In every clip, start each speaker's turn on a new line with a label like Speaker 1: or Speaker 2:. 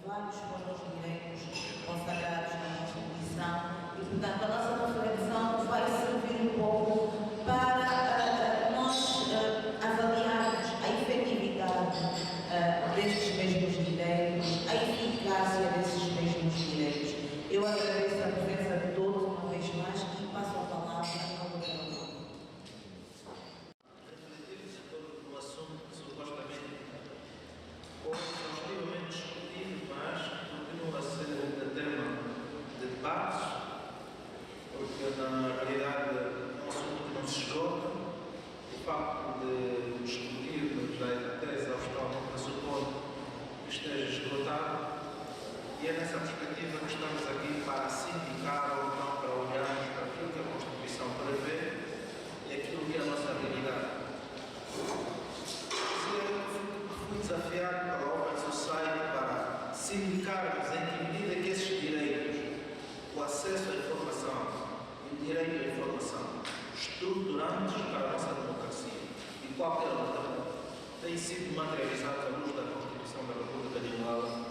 Speaker 1: vários foram os direitos consagrados na Constituição e, portanto, a nossa reflexão vai servir um pouco para nós avaliarmos a efetividade destes mesmos direitos, a eficácia desses mesmos direitos. Eu agradeço a presença de todos uma vez mais e passo a palavra ao governador.
Speaker 2: Refletirmos em torno do assunto que supostamente foi exaustivamente discutido, mas continua a ser tema de debates, porque na realidade é um assunto que não se esgota. O facto de discutirmos até a exaustão não pressupõe que esteja esgotado, e é nessa perspectiva que estamos aqui para sindicar ou não, para olharmos para aquilo que a Constituição prevê e aquilo que é a nossa realidade. Fui desafiado pela Open Society para sindicarmos em que medida que esses direitos, o acesso à informação e o direito à informação, estruturantes para a nossa democracia e qualquer outra, têm sido materializados à luz da Constituição da República de Angola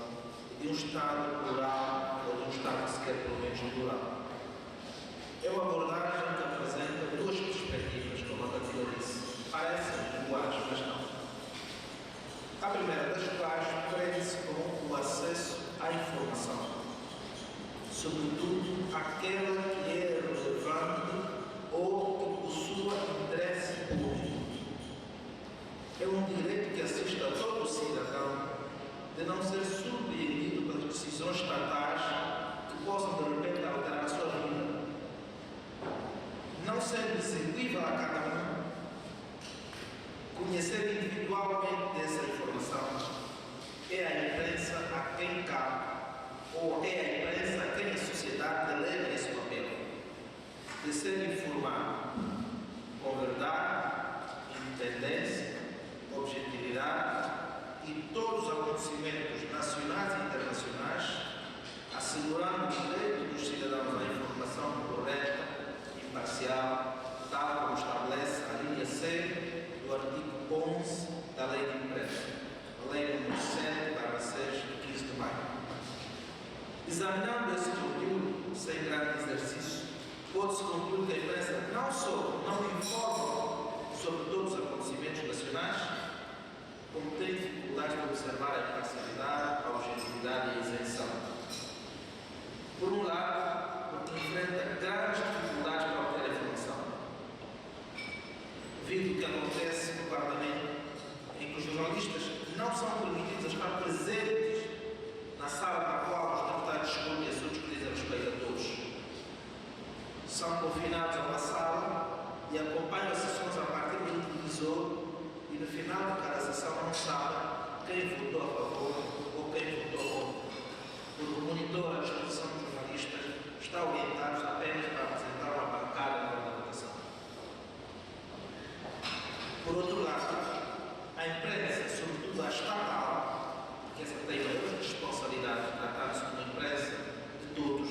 Speaker 2: e de um Estado plural ou de um Estado sequer pelo menos plural. É uma abordagem que apresenta duas perspectivas, como a Tatiana disse. Parecem iguais, mas não. A primeira das quais prende-se com o acesso à informação, sobretudo aquela que é relevante ou que possua interesse público. É um direito que assiste a todo cidadão de não ser surpreendido pelas decisões estatais que possam de repente alterar a sua vida, não sendo execuível a cada um, conhecer individualmente dessa informação. É a imprensa a quem cabe, ou é a imprensa a quem a sociedade delega esse papel, de ser informado com verdade, independência, objetividade e todos os acontecimentos nacionais e internacionais, assegurando o direito dos cidadãos à informação correta, imparcial, tal como estabelece a linha C do artigo 11 da Lei de Imprensa, a Lei nº 7/6 de 15 de maio. Examinando esse conteúdo, sem grande exercício, pode-se concluir que a imprensa não só não informa sobre todos os acontecimentos nacionais, como tem dificuldades de observar a imparcialidade, a objetividade e a isenção. Por um lado, porque enfrenta grandes dificuldades para obter a informação, devido ao que acontece no Parlamento, em que os jornalistas não são permitidos a estar presentes na sala na qual os deputados escolhem assuntos que dizem respeito a todos. São confinados a uma sala e acompanham as sessões a partir do televisor, e no final de cada sessão não sabem quem votou a favor ou quem votou contra, porque o monitor à disposição dos jornalistas está orientado apenas para apresentar uma bancada na votação. Por outro lado, a imprensa, sobretudo a estatal, porque essa tem a responsabilidade de tratar-se de uma imprensa de todos,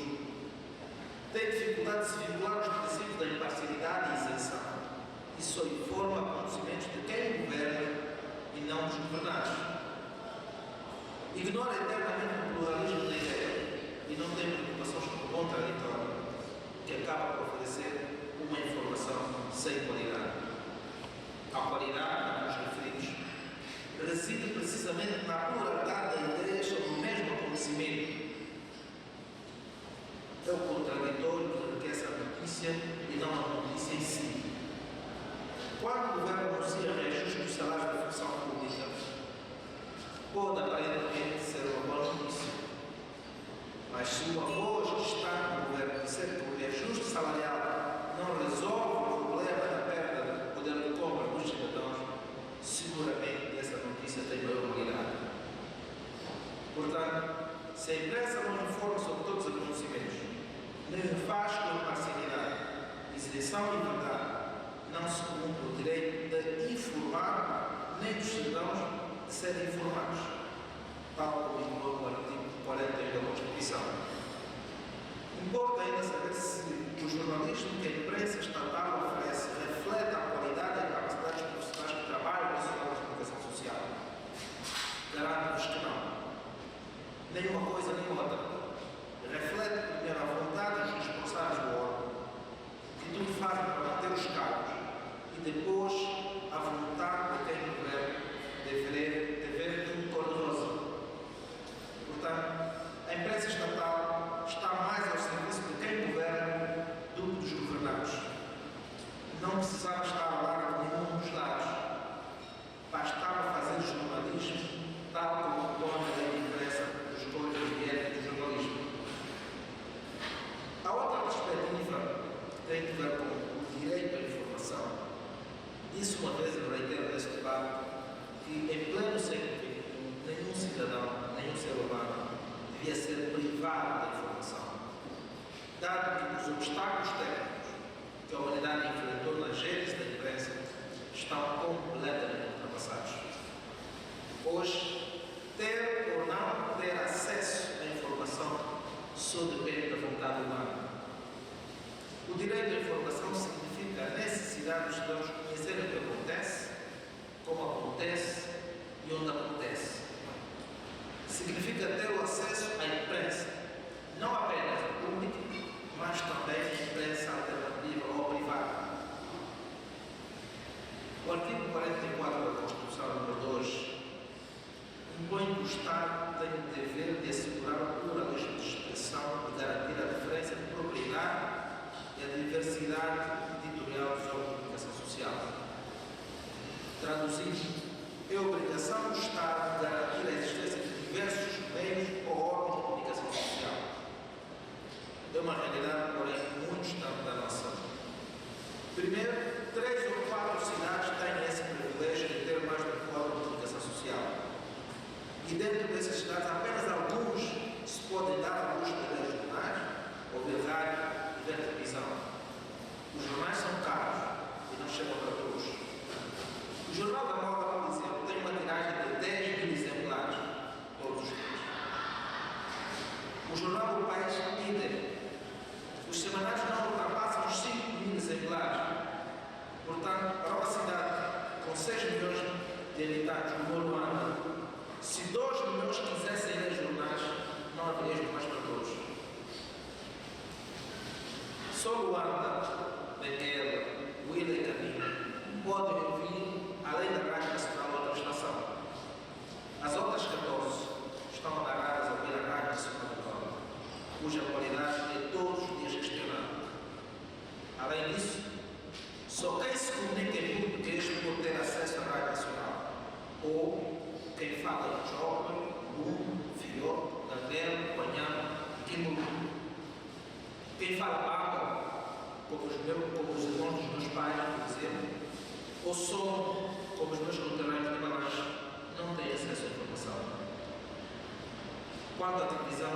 Speaker 2: tem dificuldade de se vincular aos princípios da imparcialidade e isenção, e só informa acontecimentos de quem governa e não dos governados. Ignora eternamente o pluralismo da ideia e não tem preocupações com o contraditório, que acaba por oferecer uma informação sem qualidade. A qualidade a que nos referimos reside precisamente na pluralidade da ideia sobre o mesmo acontecimento. É o contraditório que enriquece a notícia e não a notícia em si. Quando o governo anuncia reajuste dos salários da função pública, pode aparentemente ser uma boa notícia. Mas se uma voz que está no governo disser que o reajuste salarial não resolve o problema da perda do poder de compra dos cidadãos, seguramente essa notícia tem maior validade. Portanto, se a imprensa não informa sobre todos os acontecimentos, nem o faz com imparcialidade, isenção e verdade, não se cumpre o direito de informar, nem dos cidadãos de serem informados, tal como indicou o artigo 41 da Constituição. Importa ainda saber se o jornalismo que a imprensa estatal oferece reflete a qualidade e a capacidade dos profissionais que trabalham no Nacional de Comunicação Social. Garanto-vos que não. nem uma coisa nem outra. Reflete primeiro a vontade dos responsáveis do órgão, que tudo fazem para manter os cargos, e depois a vontade de quem governa dever tudo cor-de-rosa. Portanto, a imprensa estatal está mais ao serviço de quem governa do que dos governados. Não precisava estar a lá com nenhum dos lados. Bastava fazer jornalismo, tal como o dono da imprensa dos códigos de ética do jornalismo. A outra perspectiva tem que ver com o direito à informação. Disse uma vez, eu reitero neste debate, que em pleno século XXI, nenhum cidadão, nenhum ser humano devia ser privado da informação, dado que os obstáculos técnicos que a humanidade enfrentou nas redes da imprensa estão completamente ultrapassados. Hoje, ter ou não ter acesso à informação só depende da vontade humana. O direito à informação significa a necessidade dos cidadãos conhecerem o que acontece, como acontece e onde acontece. Significa ter o acesso à imprensa, não apenas a pública, mas também a imprensa alternativa ou privada. O artigo 44 da Constituição número 2 impõe que o Estado tem o dever de assegurar o pluralismo de expressão e garantir a diferença de propriedade e a diversidade editorial dos órgãos de comunicação social. Traduzindo, é obrigação do Estado garantir a existência de diversos meios ou órgãos de comunicação social. É uma realidade, porém, muito distante da nossa. Primeiro, 3 ou 4 cidades têm esse privilégio de ter mais de um órgão de comunicação social. E dentro dessas cidades, apenas alguns se podem dar a luz de ler jornais, ouvir rádio e ver televisão. Os jornais são caros e não chegam para todos. O Jornal da Moda, por exemplo, tem uma tiragem de 10 mil exemplares todos os dias. O Jornal do País, idem. Os semanários não ultrapassam os 5 mil exemplares. Portanto, para uma cidade com 6 milhões de habitantes, como Luanda, se 2 milhões quisessem ler jornais, não haveria jornais para todos. Só Luanda, Benguela, Huila e Caminho podem ouvir, além da Rádio Nacional, outra estação. As outras 14 estão agarradas a ouvir a Rádio Nacional, cuja qualidade é todos os dias questionada. Além disso, só quem se comunica em português pode ter acesso à Rádio Nacional, ou quem fala em Joga, Lu, Filho, Gandela, Panhama e Quimulu. Quem fala Baba, como os irmãos dos meus pais, por exemplo, ou Som, como os meus conterrâneos de Malanche, não têm acesso à informação. Quanto à televisão,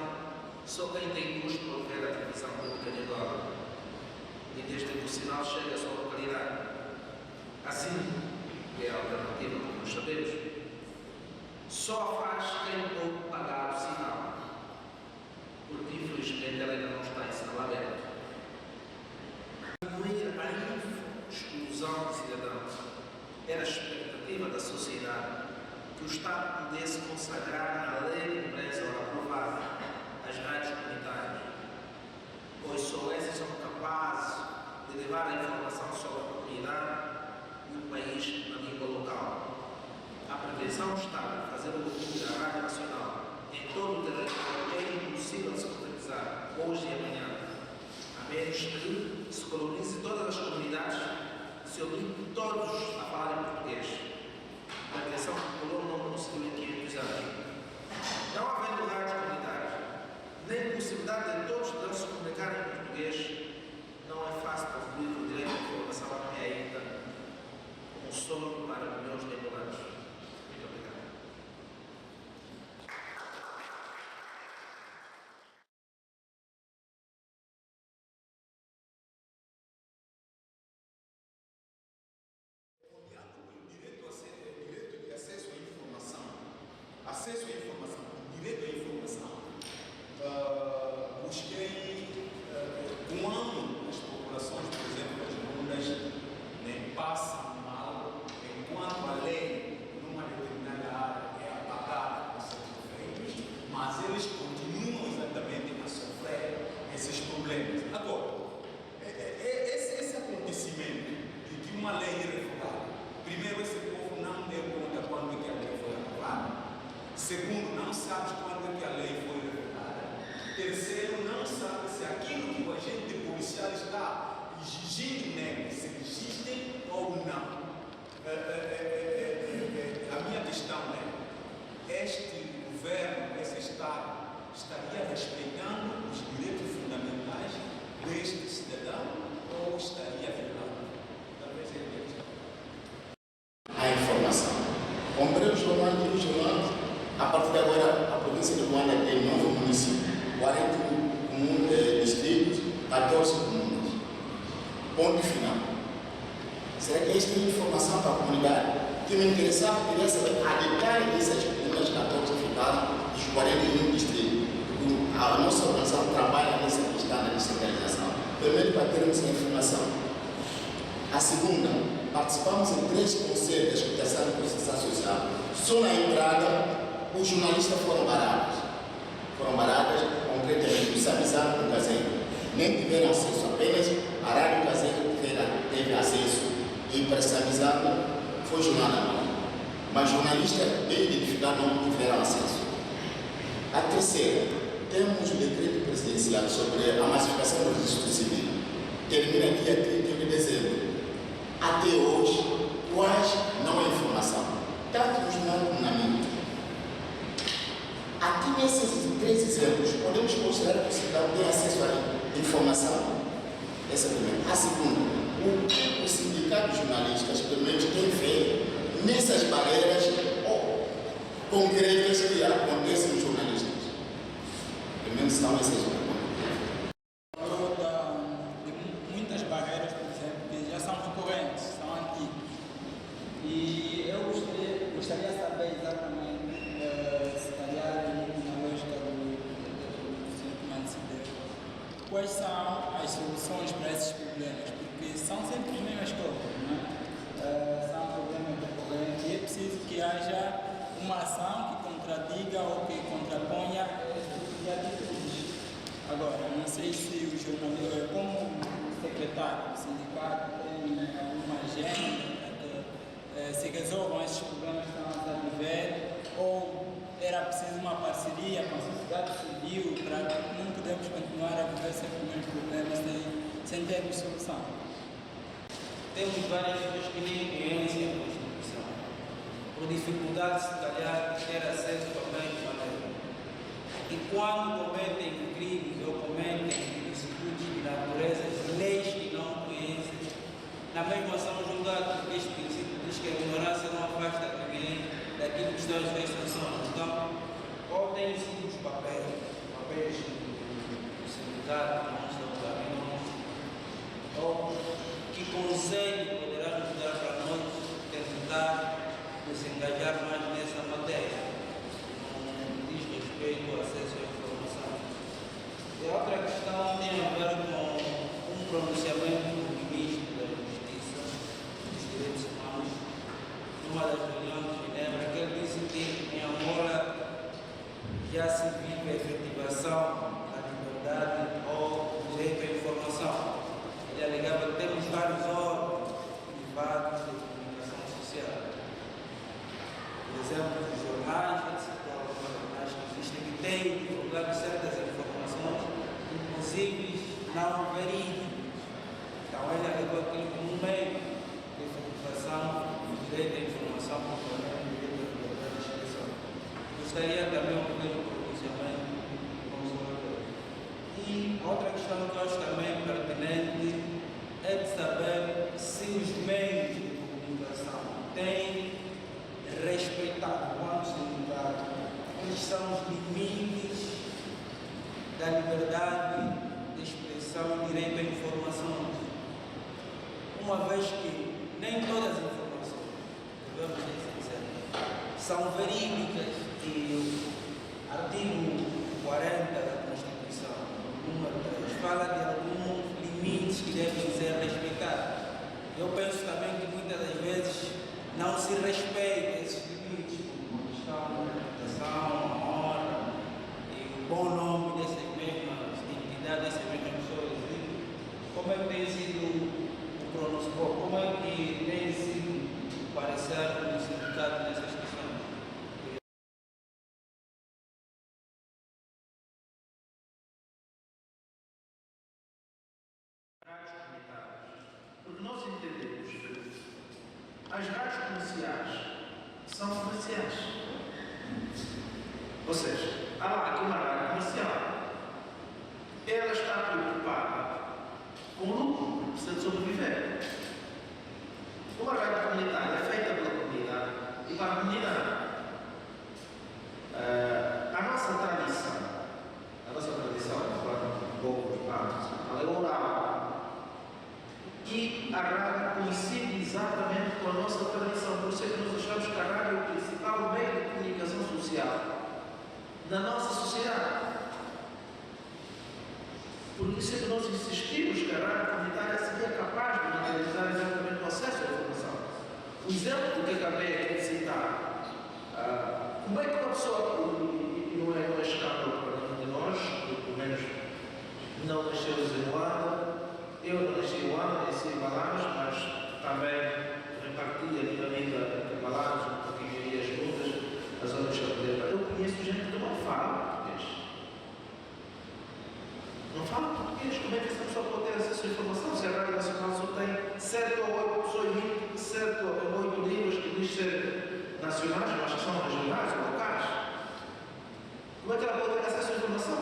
Speaker 2: só quem tem custo para ver a televisão pública de Angola, e desde que o sinal chega à sua localidade. Assim, que é a alternativa, como nós sabemos, só faz quem pode pagar o sinal, porque infelizmente ela ainda não está em sinal aberto. Diminuir a exclusão de cidadãos era a expectativa da sociedade que o Estado pudesse consagrar na lei de imprensa ou aprovada as rádios comunitárias, pois só essas são capazes de levar a informação sobre a comunidade e o país na língua local. A pretensão do Estado de fazer o domínio da Rádio Nacional em todo o território é impossível de se concretizar hoje e amanhã, a menos que se colonize todas as comunidades e se obrigue todos a falar em português. A pretensão que o colono não conseguiu em 500 anos. Não havendo rádios comunitárias, nem possibilidade de todos de se comunicar em português, não é fácil concluir que o direito à informação é ainda um sonho para milhões de angolanos. Muito obrigado.
Speaker 3: Direito de acesso à informação. Acesso à informação, direito à informação. Busquei quando as populações, por exemplo, as mundas, passam mal, enquanto a lei mas eles continuam exatamente a sofrer esses problemas. Agora, esse acontecimento de que uma lei é revogada, primeiro, esse povo não deu conta quando é que a lei foi aprovada. Segundo, não sabe quando é que a lei foi revogada. Terceiro, não sabe se aquilo que o agente policial está exigindo nele, se existem ou não. A minha questão é, este governo, esse Estado, estaria respeitando os direitos fundamentais deste cidadão ou estaria violando? Talvez ele veja.
Speaker 4: A informação. Comprei o jornal, a partir de agora, a província de Luanda tem 9 municípios, 40 distritos, 14 comunas. Ponto final. Será que esta é informação para a comunidade? Que me interessava, queria saber a detalhe dessas comunas 14 ficaram dos 41 distritos. A nossa organização trabalha nessa questão da descentralização. Primeiro, para termos a informação. A segunda, participamos em 3 conselhos de escutação e processação social. Só na entrada, os jornalistas foram baratos. Concretamente, o Samizar e o Caseiro. Nem tiveram acesso, apenas a Rádio Caseiro teve acesso. E para Samizar foi jornal na mão. Mas jornalistas bem identificados não tiveram acesso. A terceira, temos o decreto presidencial sobre a massificação do registro civil. Termina dia 31 de dezembro. Até hoje, quase não há informação. Tanto no jornal como na mídia. Aqui nesses 3 exemplos, podemos considerar que o cidadão tem acesso à informação. Essa é a primeira. A segunda, o sindicato de jornalistas, pelo menos, tem feito nessas barreiras concretas que acontecem nos jornalistas. Pelo menos estão essas barreiras.
Speaker 5: Muitas barreiras, por exemplo, que já são recorrentes, são antigas. E eu gostaria de saber exatamente, se calhar, na lógica do Sr. Mancideu, quais são as soluções para esses problemas, porque são sempre as mesmas coisas, não é? São problemas recorrentes e é preciso que haja uma ação que contradiga ou que contraponha esse tipo de atitudes. Agora, não sei se o jornalista, como secretário do sindicato, tem alguma agenda para que se resolvam esses problemas que estão a viver, ou era preciso uma parceria com a sociedade civil para que não podemos continuar a viver sempre os mesmos problemas sem termos solução.
Speaker 6: Temos várias pessoas que nem conhecem a Constituição, por dificuldade, se calhar, de ter acesso também à lei. E quando cometem crimes ou cometem ilicitudes de natureza, leis que não conhecem, na mesma são julgados, porque este princípio diz que a ignorância não afasta ninguém daquilo que estão as leis sancionam. Então, qual tem sido os papéis do sindicato, não estão caminhos, ou que conselho poderá nos dar para nós tentar nos engajar mais nessa matéria, no diz respeito ao acesso à informação. E a outra questão tem a ver com um pronunciamento do ministro da Justiça e dos Direitos Humanos, numa das reuniões de Genebra, que ele disse que em Angola já se vive a efetivação da liberdade ou do direito à informação. Ele alegava que temos vários órgãos privados de comunicação social. Por exemplo, os jornais, alguns jornais que existem, que têm divulgado certas informações, inclusive não verídicas. Então, ele alegou aquilo como um meio de efetivação do direito à informação, conforme o direito à liberdade de expressão. Gostaria também de ouvir o pronunciamento do consolador. E outra questão que eu acho também pertinente é de saber se os meios de comunicação têm respeitado, quando se ligar, quais são os limites da liberdade de expressão e direito à informação. Uma vez que nem todas as informações, devemos ser sinceros, são verídicas e o artigo 40 da Constituição, número 3, fala de alguns limites que devem ser respeitados. Eu penso também que muitas das vezes não se respeita esses limites, como a questão da reputação, a honra, bom nome dessas mesmas entidades, dessas mesmas pessoas, como é que tem sido o pronoscópio, como é que tem sido o parecer do sindicato nessas questões?
Speaker 2: Porque nós entendemos que as rádios comerciais são comerciais. Ou seja, há lá aqui uma rádio comercial. Ela está preocupada com o lucro, precisa de sobreviver. Uma rádio comunitária é feita pela comunidade e para a comunidade. A nossa tradição, um pouco de parte, ela é oral. E a rádio coincide exatamente com a nossa tradição. Por isso é que nós achamos que a rádio é o principal meio de comunicação social na nossa sociedade. Por isso é que nós insistimos que a rádio comunitária seria capaz de materializar exatamente o acesso à informação. O exemplo que acabei aqui de citar, como é que uma pessoa, e não é escândalo para nenhum de nós, pelo menos não nascemos em Luanda, eu não nasci em Luanda, nasci em Malange, mas também reparti a minha vida entre Malange, um pouquinho e as lutas, as zonas de Chapeleira. Eu conheço gente que não fala português. Não fala português. Como é que essa pessoa pode ter acesso à informação? Se a Rádio Nacional só tem 7 ou 8 pessoas, 7 ou 8 línguas que dizem ser nacionais, mas que são regionais ou locais. Como é que ela pode ter acesso à informação?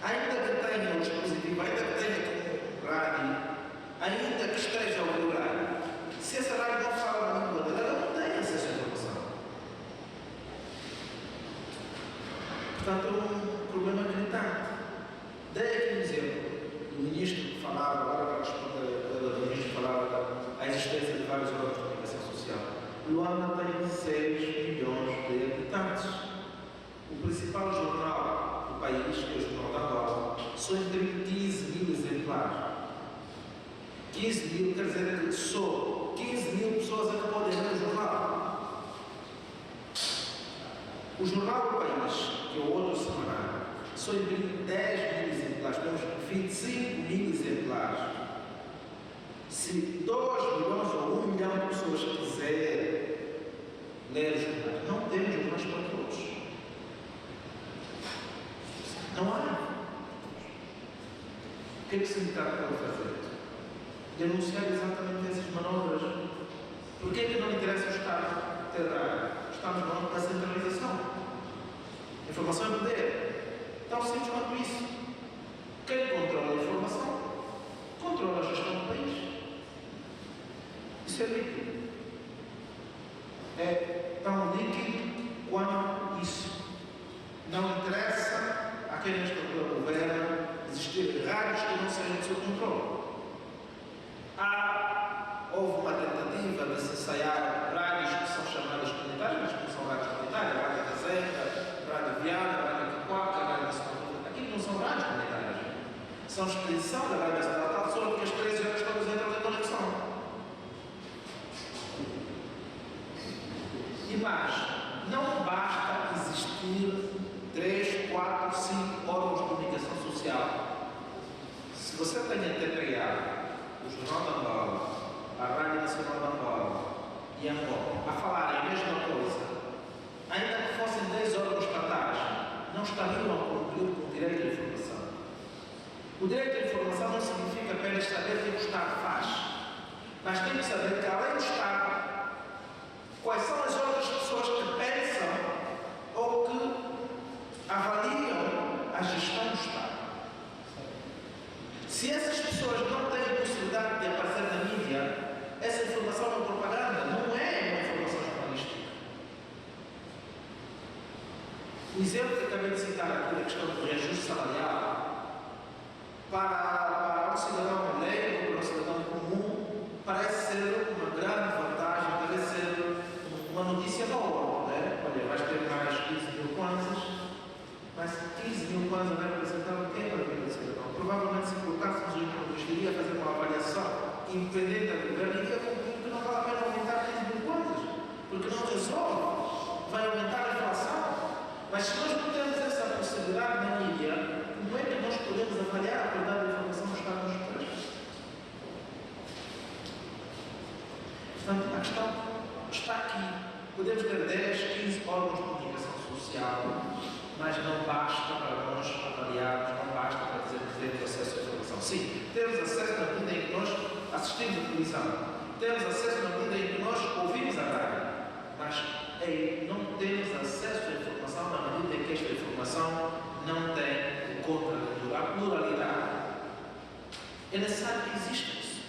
Speaker 2: Ainda que tenha o dispositivo, ainda que tenha como rádio, ainda que esteja a ouvir o rádio, se essa rádio não fala a língua dela, ela não tem acesso à informação. Portanto, é um problema gritante. Dei aqui um exemplo do ministro que falava, agora para responder a do ministro que falava da existência de vários órgãos de comunicação social. Luanda tem 6 milhões de habitantes. O principal jornal do país, que é o Jornal da Angola, só imprime 15 mil exemplares. 15 mil quer dizer que só 15 mil pessoas é que podem ler o jornal. O Jornal do País, que é o outro semanário, só imprime 10 mil exemplares, temos 25 mil exemplares. Se 2 milhões ou 1 milhão de pessoas quiserem ler os jornais, não temos jornais para todos. Não há. O que é que o sindicato pode fazer? Denunciar exatamente essas manobras. Por que é que não interessa o Estado ter rádio? Estamos no âmbito da centralização. Informação é poder. Tão simples quanto isso. Quem controla a informação, controla a gestão do país. Isso é líquido. É tão líquido quanto isso. Não interessa a quem nesta altura governa existir rádios que não sejam do seu controle. Houve uma tentativa de se ensaiar rádios que são chamadas comunitárias, mas que não são rádios comunitárias, Rádio Gazeta, Rádio Viana, Rádio Quiquaca, Rádio Nacional. Aqui não são rádios comunitárias. São extensão da Rádio Nacional, só que as 13 horas todas entram em conexão. E mais, não basta existir 3, 4, 5 órgãos de comunicação social. Se você tem a TPA, o Jornal da Angola, a Rádio Nacional da Angola e a Angola a falarem a mesma coisa, ainda que fossem 10 órgãos estatais, não estariam a cumprir com o direito à informação. O direito à informação não significa apenas saber o que o Estado faz, mas tem que saber que, além do Estado, quais são as outras pessoas que pensam ou que avaliam a gestão do Estado. Se essas pessoas não têm a possibilidade de aparecer na mídia, essa informação é uma propaganda, não é uma informação jornalística. O exemplo que acabei de citar aqui da questão do reajuste salarial, para um cidadão leigo, para um cidadão comum, parece ser uma grande vantagem, parece ser uma notícia boa, né? Olha, vais ter mais 15 mil kwanzas, mas 15 mil kwanzas vai representar o que para a vida do cidadão? Provavelmente, se colocássemos o economista, iria fazer uma avaliação independente da governo, iria concluir que não vale a pena aumentar 15 mil kwanzas, porque não resolve, vai aumentar a inflação. Mas se nós não temos essa possibilidade, avaliar a qualidade da informação que está nos textos. Portanto, a questão está aqui. Podemos ter 10, 15 órgãos de comunicação social, mas não basta para nós avaliarmos, não basta para dizer que temos acesso à informação. Sim, temos acesso na medida em que nós assistimos a televisão, temos acesso na medida em que nós ouvimos a rádio, mas não temos acesso à informação na medida em que esta informação não tem o contra a pluralidade. É necessário que exista isso.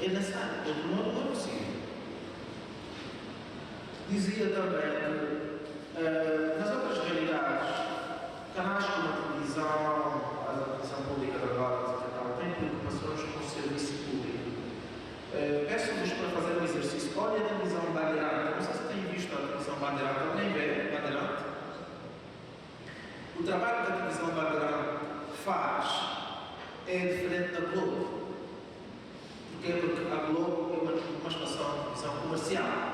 Speaker 2: É necessário, porque não é possível. Dizia também que nas outras realidades, canais como a televisão pública de agora, têm preocupações com o serviço público. Peço-vos para fazer um exercício. Olha a televisão Bandeirante. Não sei se têm visto a televisão Bandeirante. Alguém vê Bandeirante? O trabalho que a televisão Bandeirante faz é diferente da Globo. Porquê? Porque a Globo é uma estação de televisão comercial.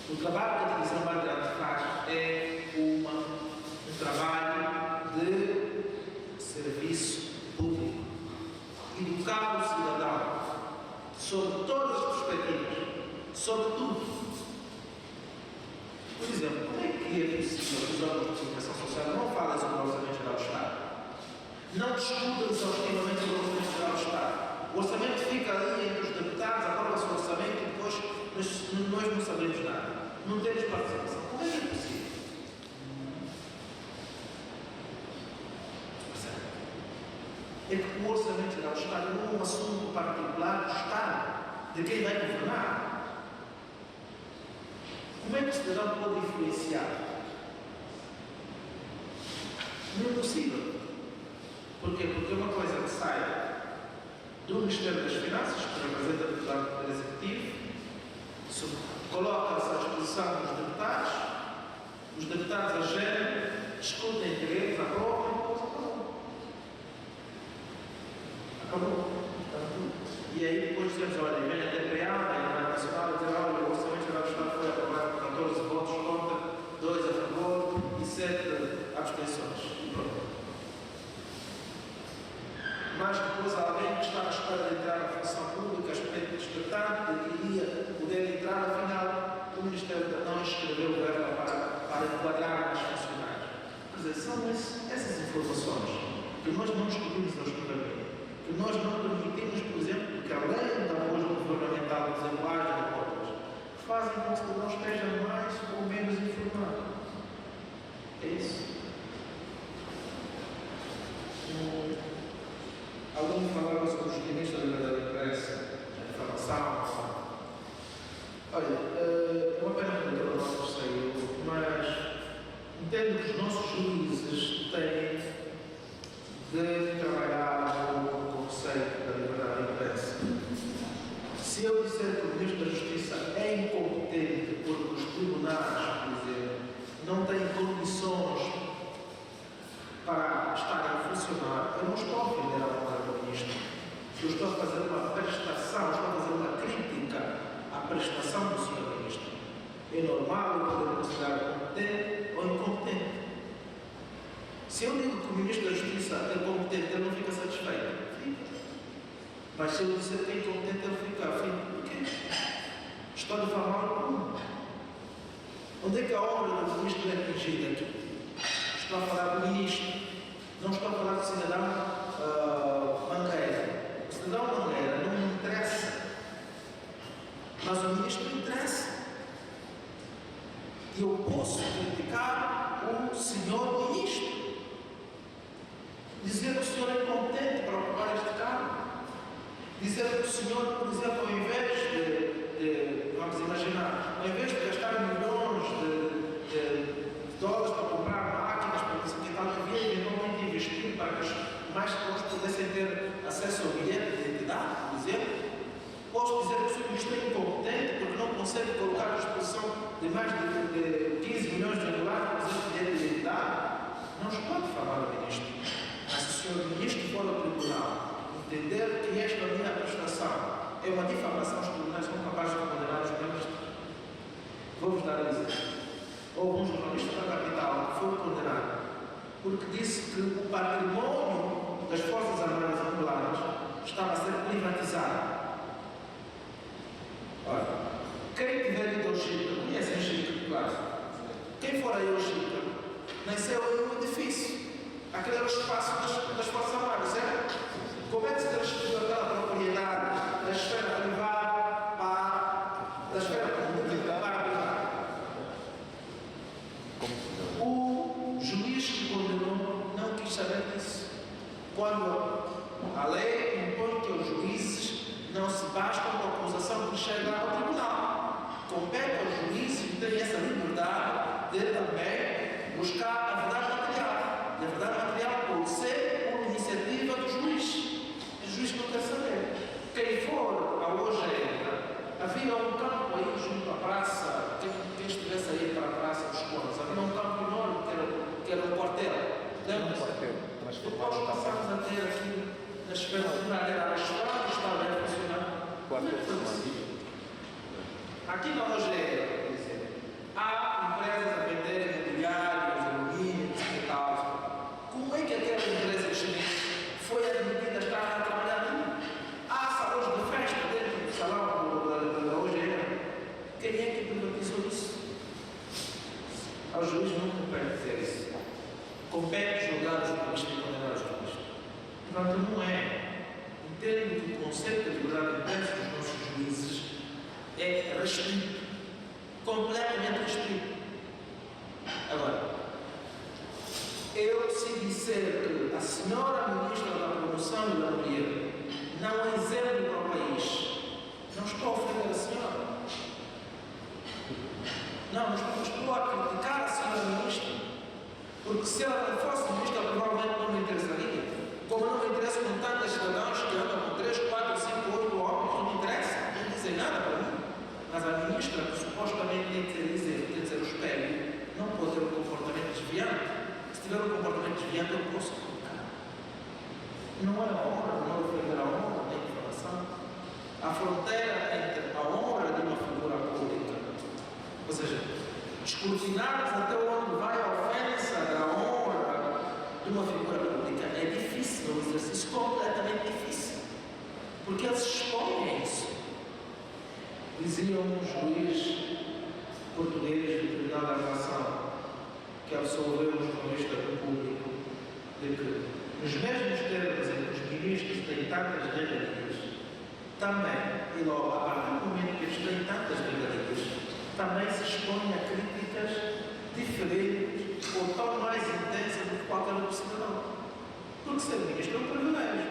Speaker 2: O trabalho que a televisão Bandeirante faz é um trabalho de serviço público. Educar o cidadão sobre todas as perspectivas, sobre tudo. Por exemplo, como é que é possível que os órgãos de comunicação social não falem sobre o Orçamento Geral do Estado? Não discutam exaustivamente sobre o Orçamento Geral do Estado. O orçamento fica ali entre os deputados, aprova-se o orçamento e depois nós não sabemos nada. Não temos participação. Como é que é possível? É que o Orçamento Geral do Estado não é um assunto particular do Estado, de quem vai governar. Como é que o cidadão pode influenciar? Não é possível. Porquê? Porque é uma coisa que sai do Ministério das Finanças, que representa o Poder Executivo, coloca-se à disposição dos deputados, os deputados agerem, discutem entre eles, aprovam e depois aprovam. Acabou. E aí depois dizemos, olha, vem a DPA, vem a Nacional, e dizer, olha, o Orçamento Geral do Estado foi aprovado por 14 votos contra, 2 a favor e 7 abstenções. E pronto. Mas depois alguém que está à espera de entrar na função pública, expectante, que iria poder entrar, afinal, o Ministério não escreveu verba para enquadrar mais funcionários. Quer dizer, são essas informações que nós não discutimos hoje no governo, que nós não permitimos, por exemplo, que além da voz governamental dos iguais de outras, fazem com que o cidadão esteja mais ou menos informado. É isso. Alguém falava sobre os limites da liberdade de imprensa, a informação. Olha, é uma pena que o nosso saiu, mas entendo que os nossos juízes têm de trabalhar no conceito da liberdade de imprensa. Se eu disser que o Ministro da Justiça é incompetente porque os tribunais, por exemplo, não têm condições para estarem a funcionar, eu não estou a ofender a palavra do Ministro. Eu estou a fazer uma prestação, estou a fazer uma crítica à prestação do Sr. Ministro. É normal eu poder considerar competente ou incompetente. Se eu digo que o Ministro da Justiça é competente, ele não fica satisfeito. Fica. Mas se eu disser que é incompetente, ele fica. Porquê? Estou a difamar o mundo. Onde é que a obra do Ministro é atingida aqui? Estou a falar do Ministro. Não estou a falar do cidadão Mangueira. O cidadão Mangueira não me interessa. Mas o Ministro me interessa. E eu posso criticar o Senhor Ministro. Dizer que o Senhor é incompetente para ocupar este cargo. Dizer que o Senhor, por exemplo, ao invés de vamos imaginar, ao invés de gastar milhões de dólares para comprar máquinas, para que tal, devia eventualmente investir para que mais pessoas pudessem ter acesso ao bilhete de identidade, por exemplo. Posso dizer que o Sr. Ministro é incompetente porque não consegue colocar à disposição de mais de 15 milhões de dólares para fazer bilhete de identidade. Não se pode falar do Ministro. Mas se o Sr. Ministro for ao tribunal entender que esta minha prestação é uma difamação, os tribunais são capazes de condenar os jornalistas. Vou-vos dar a exemplo. Houve um jornalista da capital que foi condenado por porque disse que o património das Forças Armadas Angolanas estava a ser privatizado. Olha, quem tiver ido ao Chipre, conhece o Chipre, claro. Quem for aí ao Chipre, nasceu aí um edifício. Aquele era o espaço das Forças Armadas, certo? Como é que se transferiu aquela propriedade da esfera privada da esfera pública para a privada? O juiz que condenou não quis saber disso. Quando a lei impõe que os juízes não se bastam com a acusação que chega ao tribunal, compete aos juízes que têm essa liberdade de também buscar a verdade material. E a verdade material pode ser uma iniciativa do juiz. O juiz não quer saber. Quem for a hoje havia um campo aí junto à praça, quem estivesse aí para a praça dos Contos, havia um campo enorme que era um quartel. Depois passamos a ter aqui na esfera primária, a estrada estava a funcionar. Aqui na Rogéria, por exemplo, há empresas a vender imobiliários, alumínios e tal. Como é que aquela empresa chinesa foi admitida a estar a trabalhar ali? Há salões de festa dentro do salão da Rogéria. Quem é que privatizou isso? Ao juiz não compete dizer isso. Compete julgar os jornalistas e condenar os jornalistas. Portanto, não é. Entendo que o conceito de liberdade de imprensa dos nossos juízes é restrito, completamente restrito. Agora, eu se disser que a senhora ministra da Promoção e da Mulher não é exemplo para o país, não estou a ofender a senhora. Não estou a criticar a senhora ministra. Porque se ela não fosse ministra, provavelmente não me interessaria. Como não me interessa com tantos cidadãos que andam com 3, 4, 5, 8 homens, não me interessa, não dizem nada para mim. Mas a ministra, que supostamente tem que ser o espelho, não pode ter um comportamento desviante. Se tiver um comportamento desviante, eu posso criticar. Não é a honra, não é ofender a honra da informação. A fronteira entre a honra de uma figura pública, ou seja, escrutinarmos até onde vai a ofensa da honra de uma figura pública é difícil, é um exercício completamente difícil, porque eles se expõem a isso. Dizia um juiz português do Tribunal da Relação que absolveu um jornalista público de que, nos mesmos termos em que os ministros têm tantas regalias, também, e logo a partir do momento que eles têm tantas regalias, também se expõe a críticas diferentes ou tão mais intensas do que qualquer outro cidadão. Porque ser ministro é um privilégio.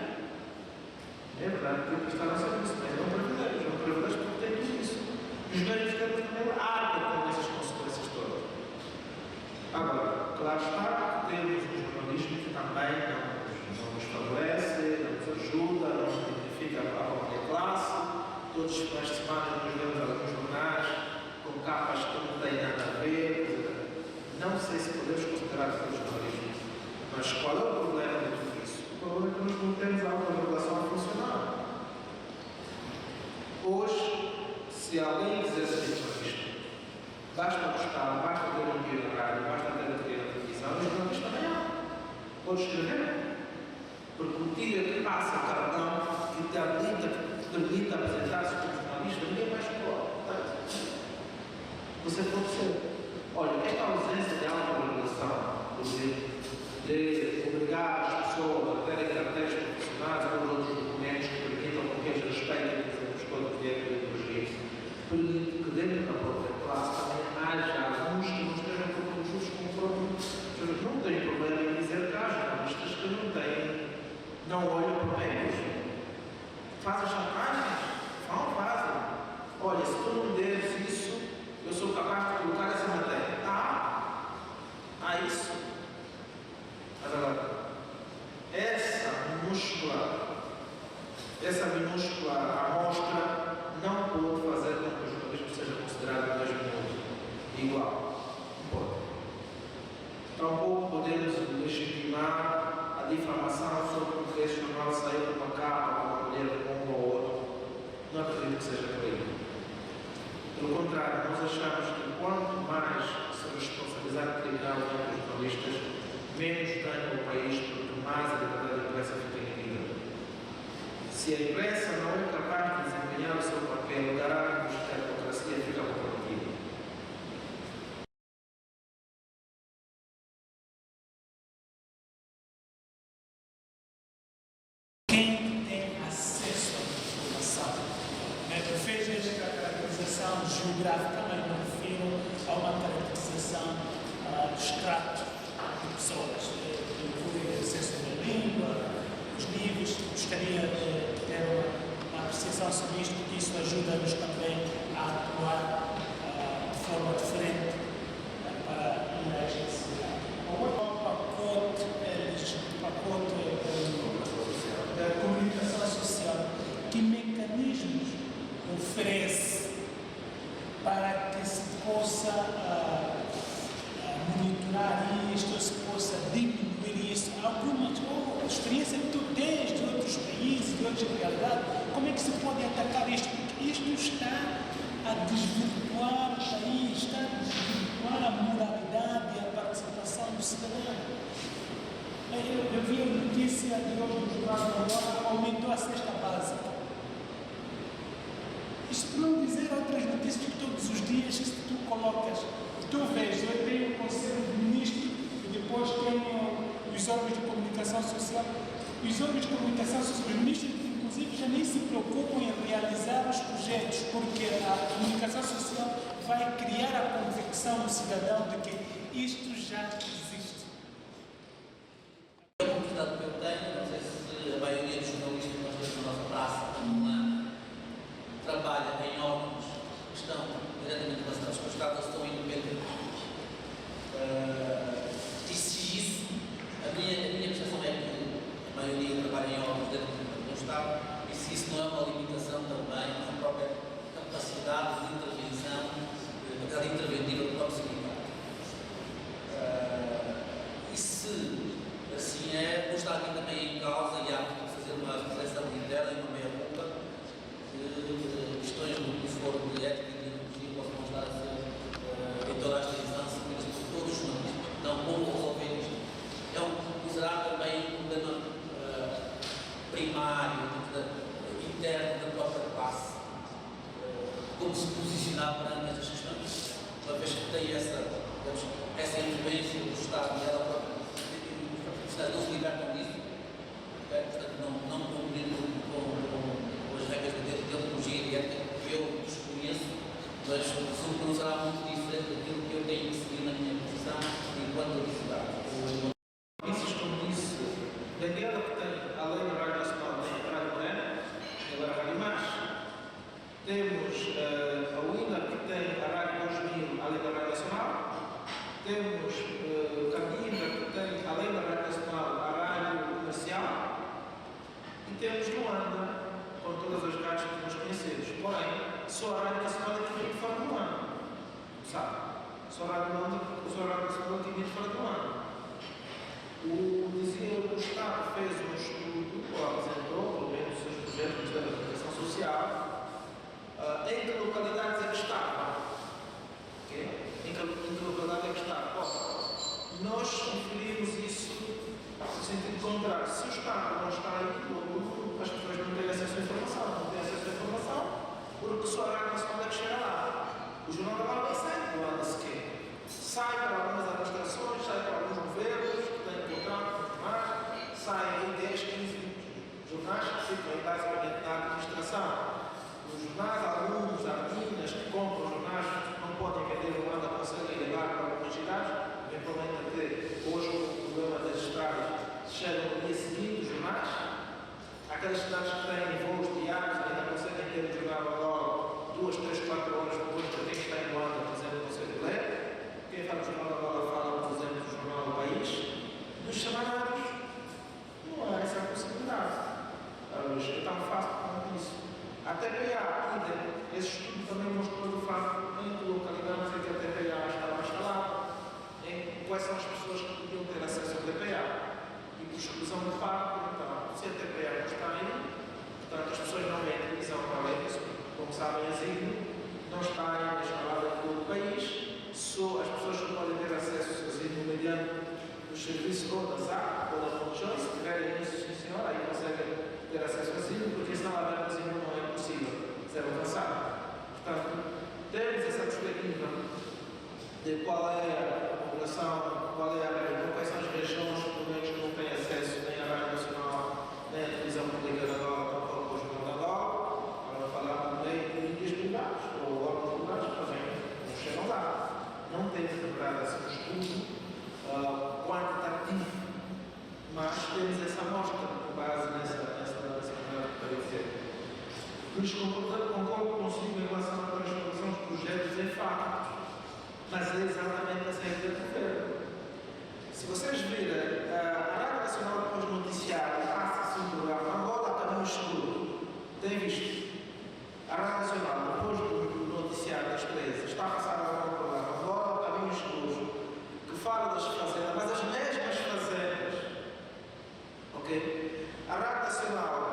Speaker 2: É verdade que está na serviço, mas é um privilégio porque tem tudo isso. Os mesmos termos também arcam com essas consequências todas. Agora, claro está que temos um jornalismo que também não nos favorece, não nos ajuda, não nos identifica a qualquer classe. Todos os finais de semana nos vemos alguns jornais com capas que não têm nada a ver. Não sei se podemos considerar que é jornalismo, mas qual é o problema de tudo isso? O problema é que nós não temos a autorregulação a funcionar. Hoje, se alguém quiser ser jornalista, basta gostar, basta ter um dia na rádio, basta ter um dia na televisão, e o jornalista também há. Pode escrever. Porque o dia que passa o cartão que te habilita, que te permite apresentar-se como jornalista, ninguém mais pode. Você pode ser. Olha, esta ausência de autorregulação, por exemplo, de obrigar as pessoas a terem carteiras profissionais ou outros documentos que permitam que eles respeitem, por exemplo, os códigos de ética e ideologia, permite que dentro da própria classe também haja alguns que não estejam todos justos com o próprio. Não tem problema em dizer que há jornalistas que não olham para meios. Fazem chantagens? Fazem. Olha, se tu não deres isso, eu sou capaz de colocar essa matéria. Há isso. Mas agora, essa minúscula amostra não pode fazer com que o jornalismo seja considerado do mesmo modo, igual. Não pode. Tampouco podemos legitimar a difamação sobre porque esse jornal saiu de uma capa com uma mulher com um ou outro. Não acredito que seja por aí. Pelo contrário, nós achamos que quanto mais se responsabilizar criminalmente os jornalistas, menos estranho ao país, porque mais a liberdade de imprensa fica inibida. Se a imprensa não é capaz de desempenhar o seu papel, garante que a democracia fica comprometida.
Speaker 7: Quem tem acesso à informação? Fez esta caracterização geográfica, mas me refiro a uma caracterização do extrato de pessoas, que inclui acesso à língua, os livros. Gostaria de ter uma apreciação sobre isto, porque isso ajuda-nos também a atuar de forma diferente para a agência. O pacote da comunicação social, que mecanismos oferece para que se possa monitorar isto, se possa diminuir isso? Alguma experiência que tu tens de outros países, de outras realidades, como é que se pode atacar isto? Porque isto está a desvirtuar o país, está a desvirtuar a moralidade e a participação do cidadão. Eu vi a notícia de hoje no Jornal da Hora, aumentou a cesta básica. Isto por não dizer outras notícias que todos os dias, se tu colocas, tu vês, eu tenho o Conselho de Ministros e depois tenho os órgãos de comunicação social. Os órgãos de comunicação social, os ministros, inclusive, já nem se preocupam em realizar os projetos, porque a comunicação social vai criar a convicção do cidadão de que isto já existe.
Speaker 6: A oportunidade que eu tenho, não sei se a maioria dos jornalistas que nós temos na nossa praça, trabalha em órgãos que estão diretamente relacionados com o Estado, ou estão independentes. E se isso, a minha percepção é que a maioria trabalha em órgãos diretamente do Estado, e se isso não é uma limitação também na própria capacidade de intervenção, capacidade interventiva do próprio sindicato. E se assim é, não está aqui também em causa, e há que fazer uma reflexão interna e uma meia-culpa, questões do foro de ética e de deontologia possam estar a ser em toda esta instância, mas por todos os jornalistas. Não vou resolver isto. Será também um problema primário, interno da própria classe. Como se posicionar perante estas questões, uma vez que tem essa influência do Estado e ela própria. Não se libertam disso, portanto, não cumprindo com as regras de deontologia e ética que eu desconheço, mas presumo que não será muito diferente daquilo que eu tenho que seguir na minha posição enquanto advogado.
Speaker 2: Isso, como disse, Daniela, que tem a lei da Rádio Nacional, tem a Rádio Morena, agora a Rádio Mais. Temos a UINA, que tem a Rádio 2000, a lei da Rádio Nacional. Temos Camila, que tem, além da Rádio Nacional, a Rádio Comercial. E temos Luanda, com todas as rádios que nós conhecemos. Porém, só a Rádio Nacional é que vem fora do ano. Sabe? Só a Rádio Nacional é que vem fora do ano. Dizia o Estado fez um estudo, ou apresentou, pelo menos, os seus projetos da comunicação social, em que localidades é que estava. Okay? Em que localidade é que está? Nós inferimos isso no sentido contrário. Se o Estado não está aí, as pessoas não têm acesso à informação. Não têm acesso à informação porque só a Rádio Nacional é que chega lá. O Jornal da Hora nem sai do lado sequer. Sai para algumas administrações, sai para alguns governos que têm contrato, mas sai em 10, 15 jornais que ficam basicamente na administração. Os jornais, alguns artistas que compram jornais não podem vender no ano, conseguem levar para algumas cidades, eventualmente até hoje o problema das estradas chega no dia seguinte, os jornais. Aquelas cidades que têm voos diários ainda conseguem ter o jornal agora 2, 3, 4 horas depois para quem está em Luanda, por exemplo, consegue ler. Quem fala do jornal agora fala, por exemplo, do jornal do país. Dos semanários, não há essa possibilidade. É tão fácil como isso. A TPA, esse estudo também mostrou de facto em que localidades em que a TPA estava instalada, quais são as pessoas que podiam ter acesso à TPA. E por exclusão de facto, então, se a TPA não está aí, portanto as pessoas não veem televisão para ler isso, como sabem, a ZIG não está ainda instalada em todo o país, as pessoas só podem ter acesso a ZIG mediante os serviços ou da ZAC, Mas concordo consigo em relação à transformação dos projetos em factos. Mas é exatamente essa a ideia do governo. Se vocês virem, a Rádio Nacional depois do noticiário passa assim um programa, Angola caminho escuro. Tem visto? A Rádio Nacional, depois do noticiário das 13, está a passar agora um programa, Angola caminho escuro, que fala das fazendas, mas as mesmas fazendas. Ok? A Rádio Nacional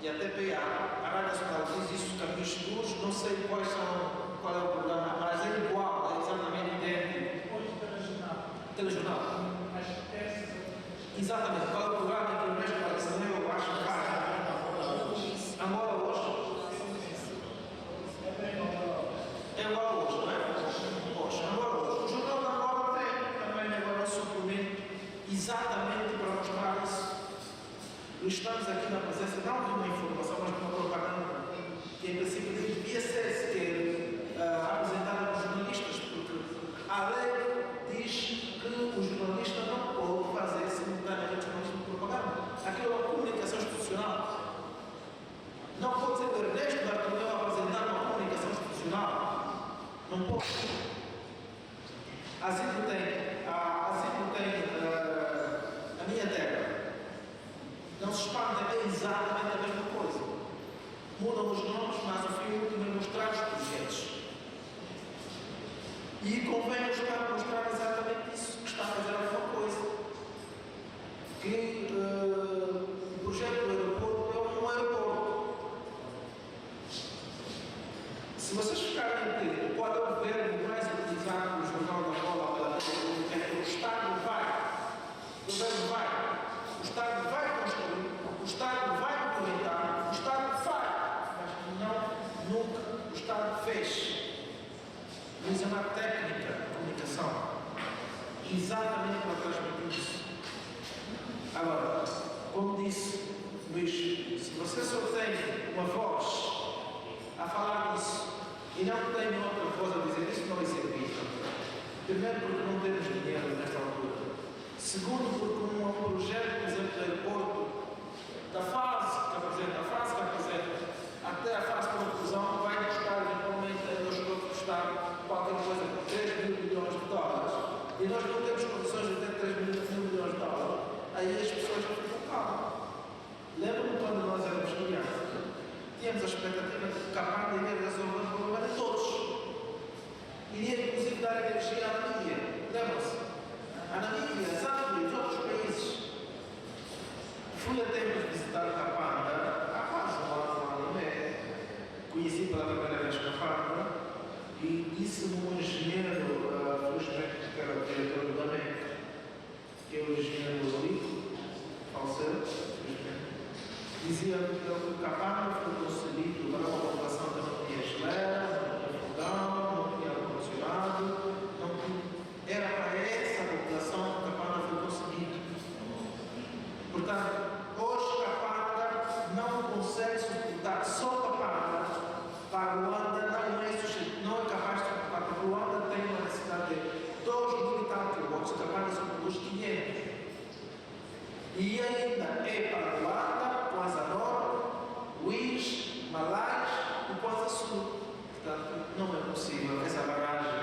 Speaker 2: e a TPA, a Rádio Nacional diz isso, caminhos seguros, não sei qual é o programa, mas é igual, é exatamente idêntico.
Speaker 7: Depois do telejornal.
Speaker 2: Telejornal.
Speaker 7: Às terças.
Speaker 2: Exatamente, qual é o programa que o mesmo parece, eu acho que faz. Angola hoje. É igual hoje, não é? Hoje, Angola hoje. O Jornal da Angola tem também agora um suplemento exatamente para mostrar isso. Estamos aqui na presença não de uma informação, mas de uma propaganda que em princípio devia ser sequer apresentada aos jornalistas, porque a lei diz que o jornalista não pode fazer simultaneamente jornalismo de propaganda. Aquilo é uma comunicação institucional. Não pode ser o Ernesto Bartolomeu apresentar uma comunicação institucional. Não pode. Assim tem a minha terra. Não se espanta, é exatamente a mesma coisa. Mudam os nomes, mas o fim último é mostrar os projetos. E convém mostrar exatamente isso, que está a fazer alguma coisa. Que o projeto do aeroporto é um aeroporto. Se vocês ficarem a entender qual é o verbo mais utilizado no Jornal da Angola, é o Estado vai. O verbo vai. O Estado vai construir, o Estado vai implementar, o Estado faz, mas não, nunca o Estado fez. Isso é uma técnica de comunicação, exatamente para transmitir isso. Agora, como disse Luís, se você só tem uma voz a falar disso e não tem outra voz a dizer isso, não é serviço. Primeiro, porque não temos dinheiro nesta altura. Segundo, porque um projeto, por exemplo, do aeroporto, da fase que apresenta, até a fase de conclusão, vai custar eventualmente a custar qualquer coisa de 3 mil milhões de dólares. E nós não temos condições de ter 3 mil milhões de dólares. Aí as pessoas vão ficar calmas. Lembro-me quando nós éramos crianças, tínhamos a expectativa de que Capanga iria resolver o problema de todos. Iria inclusive dar energia à Namíbia. Lembram-se? A Namíbia, a Zâmbia e os outros países. Fui até visitar Capanga há quase um ano e meio. Conheci pela primeira vez Capanga e disse-me um engenheiro, felizmente que era o diretor do DAMEC, que é o engenheiro Lorico, faleceu, felizmente, dizia-me que o Capanga foi concebido para uma população que não tinha geleira, não tinha fogão, não tinha ar-condicionado, era para essa população que Capanga foi concebido. Portanto, hoje Capanga não consegue suportar só Capanga para Luanda, não é capaz de suportar, porque Luanda tem uma necessidade de 2 mil e tal quilômetros, Capanga só produz 500. E ainda é para Luanda, Kwanza Norte, Luís, Malais e Kwanza Sul. Portanto, não é possível essa barragem,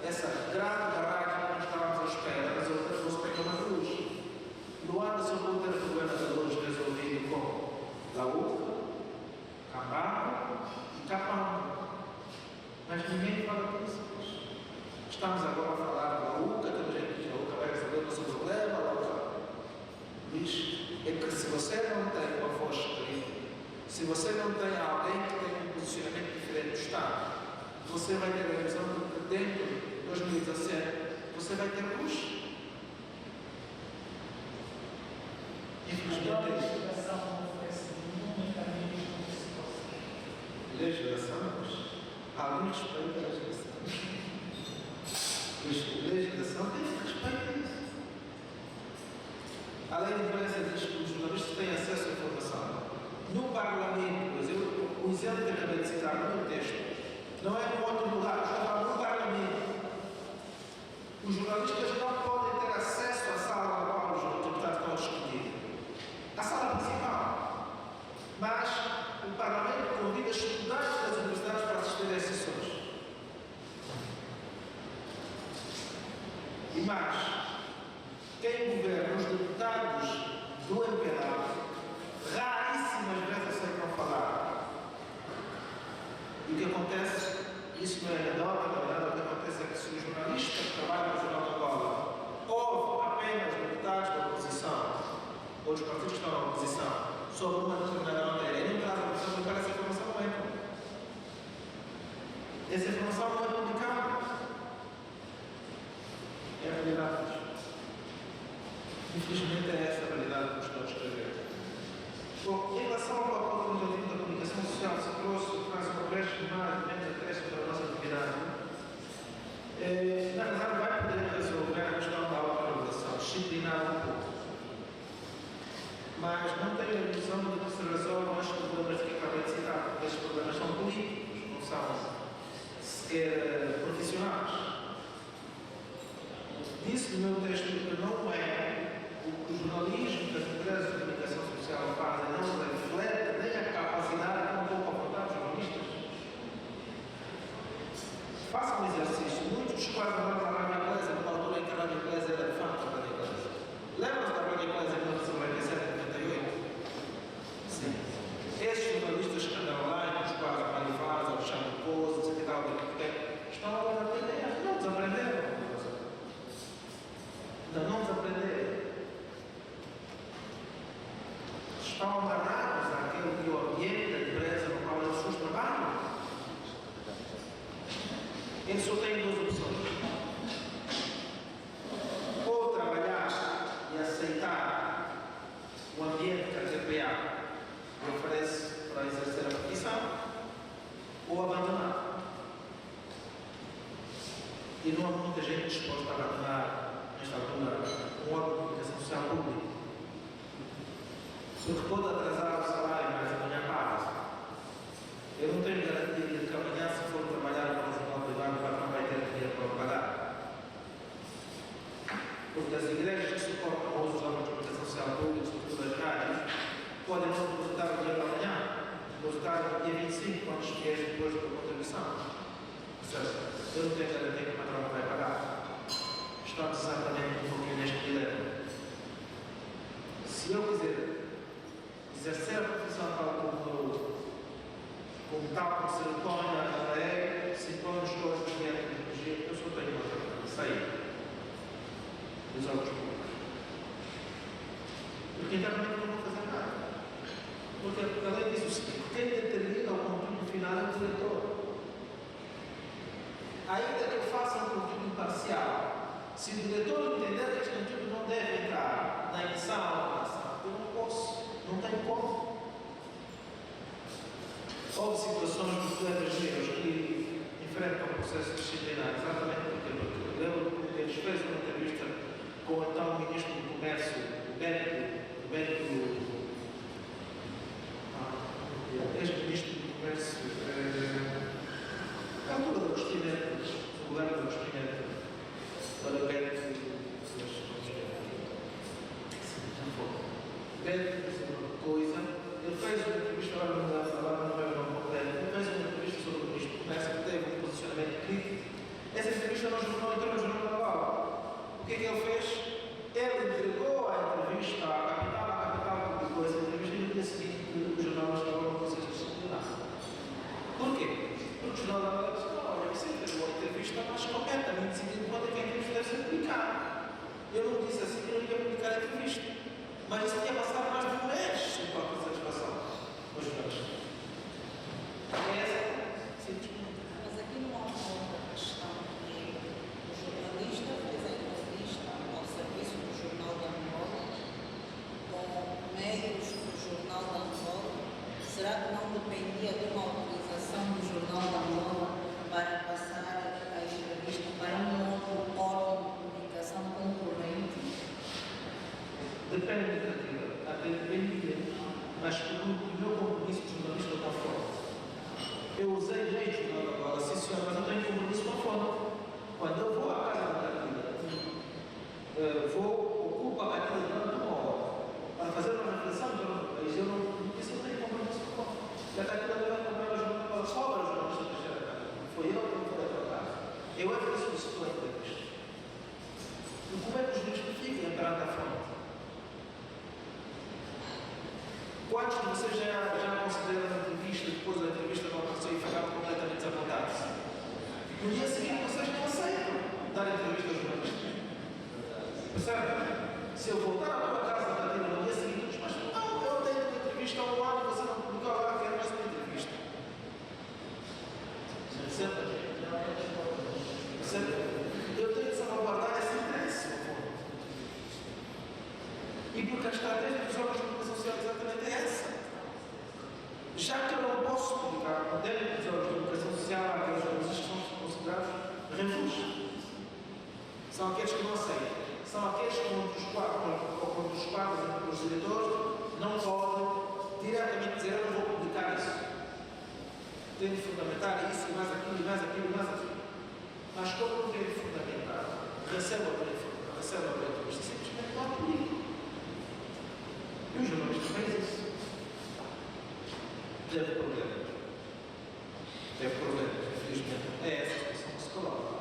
Speaker 2: essa grande barragem que nós estávamos à espera, resolver fosse pequena luz. Luanda só pode ter problema de luz resolvido com Laúca, Cambaba e Capanga. Mas ninguém fala disso. Estamos agora a falar de Laúca, temos gente que diz Laúca vai resolver o nosso problema, Laúca. Diz, é que se você não tem uma voz escrita, se você não tem alguém que tem um posicionamento diferente do Estado, você vai ter a ilusão de que dentro de 2017 você vai ter luz. Infelizmente
Speaker 7: A
Speaker 2: é isso.
Speaker 7: legislação não oferece nenhum mecanismo de situação.
Speaker 2: Legislação, alguém respeita a legislação. Legislação tem respeito a isso. A lei de imprensa diz que os jornalistas têm acesso à informação. No Parlamento, por exemplo, o exemplo que acabei de citar no meu texto, não é em outro lugar, está no Parlamento. Os jornalistas não podem ter acesso à sala na qual os deputados estão a discutir. A sala principal. Mas o Parlamento convida as quem governa, os deputados do MPLA, raríssimas vezes aceitam falar. E o que acontece, isso não é anedota, na verdade, o que acontece é que se o jornalista que trabalha no Jornal da Angola ouve apenas deputados da oposição, ou dos partidos que estão na oposição, sobre uma determinada matéria, e não traz a oposição, então essa informação não é pública. Essa informação não é publicada. É a realidade. Infelizmente é essa a realidade que estou a escrever. Bom, em relação ao papel legislativo da comunicação social, se trouxe, traz uma brecha mais para a nossa atividade. Na verdade, vai poder resolver a questão da autorregulação, disciplinar um pouco. Mas não tenho a ilusão de que se resolvam os problemas que acabei de citar, porque estes problemas são políticos, não são sequer profissionais. Disse no meu texto que não é o que o jornalismo das empresas de comunicação social fazem, não reflete nem a capacidade com pouco a vontade dos jornalistas. Faça um exercício. Muitos quase vão para a rádio inglesa, numa altura em que a rádio inglesa era de fato a rádio inglesa. Lembram-se da rádio inglesa em 1997, 98? Sim. Esses jornalistas que andam lá e nos quase manifestam, ou chamam coisas, e tal, estão agora a aprender, não desaprenderam. Não desaprenderam. Estão amarrados àquele ambiente da empresa no qual as pessoas trabalham. Eles só têm duas opções. Ou trabalhar e aceitar o ambiente que a TPA lhe oferece para exercer a profissão, ou abandonar. E não há muita gente disposta a abandonar, nesta altura, um órgão de comunicação social público. Porque pode atrasar o salário, mas amanhã paga-se. Eu não tenho garantia de que amanhã, se for trabalhar para um jornal privado, o patrão vai ter dinheiro para o pagar. Porque as igrejas que suportam os órgãos de comunicação social pública, sobretudo as rádios, podem não depositar o dinheiro amanhã, depositar no dia 25, quantos dias depois da contribuição. Ou seja, eu não tenho garantia que o patrão não vai pagar. Estamos exatamente um pouquinho neste dilema. Se eu quiser exercer a profissão tal como tal como se impõe na lei, se impõe os dois de tecnologia, eu só tenho uma coisa, sair dos órgãos públicos. Porque internamente não vou fazer nada. Porque a lei diz o seguinte: quem determina o conteúdo final é o diretor. Ainda que eu faça um conteúdo imparcial, se o diretor entender que este conteúdo não deve entrar na edição ou na ação, eu não posso, não tenho como. Houve situações de colegas meus que enfrentam o processo disciplinar, exatamente porque eu lembro que eles fez uma entrevista com o então Ministro do Comércio, ex-Ministro do Comércio, a altura do Agostinho Neto, o governo do Agostinho Neto, para o Bento, coisa, ele fez uma entrevista, agora não vai falar um pouco dele, ele fez uma entrevista sobre o Ministro do Comércio que teve um posicionamento crítico. Essa entrevista não entrou no Jornal da Angola. O que é que ele fez? Ele entregou a entrevista à capital publicou essa entrevista e no dia seguinte o jornal estava no processo disciplinar. Por quê? Porque o Jornal da Angola disse: olha, você entregou a entrevista, mas completamente decidido quando é que a entrevista deve ser publicada. Eu não disse assim que eu não ia publicar a entrevista, mas isso tinha passado mais de um mês sem qualquer satisfação aos jornalistas.
Speaker 1: Mas aqui não há uma outra questão que o jornalista fez a entrevista ao serviço do Jornal da Angola, com meios do Jornal da Angola. Será que não dependia de uma autorização do Jornal da Angola para passar a entrevista para um outro órgão de comunicação concorrente?
Speaker 2: Depende daquilo, até dependia, mas o meu compromisso de jornalista está forte. Eu usei bem o Jornal da Angola, sim senhor, mas eu tenho compromisso com a fonte. Quando eu vou à casa da Catila, ocupo a Catila durante uma hora para fazer uma reflexão de um país, eu não tenho compromisso com a fonte. E a Catila leva para o Jornal da Angola, sobra o jornalista que chega a Catila. Foi eu que fui à casa. Eu é que solicitou a entrevista. E como é que os juristas ficam perante quantos de vocês já consideram a entrevista, depois da entrevista não aconteceu e ficaram completamente desapontados? No dia seguinte vocês não aceitam dar entrevista aos jornalistas. Percebe? Se eu voltar à tua casa da Tatiana no dia seguinte, mas não, eu tenho uma entrevista há um ano e você não publicou agora, quero mais uma entrevista. Percebe? Eu tenho que salvaguardar esse interesse, no fundo. E porque a estratégia dos órgãos de comunicação social exatamente é essa. Já que eu não posso publicar dentro dos órgãos de comunicação social, há aqueles jornalistas que são considerados refúgios. São aqueles que não aceitam. São aqueles contra os quadros e os diretores não podem diretamente dizer eu não vou publicar isso. Tenho de fundamentar isso e mais aquilo, e mais aquilo, e mais aquilo. Mas como não tenho de fundamentar, recebo a entrevista, simplesmente não publico. E os jornalistas fazem isso. Teve problemas. Infelizmente. É essa a situação que se coloca.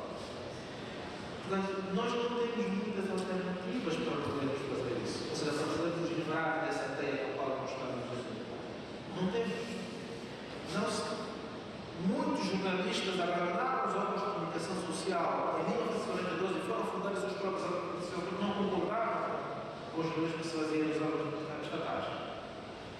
Speaker 2: Portanto, nós não temos muitas alternativas para podermos fazer isso. Ou seja, para podermos livrar dessa teia na qual nós estamos aqui. Não temos. Muitos jornalistas abandonaram os órgãos de comunicação social em 1942 e foram fundar os seus próprios órgãos de comunicação porque não concordavam com os jornalistas que se faziam nos órgãos de comunicação estatais.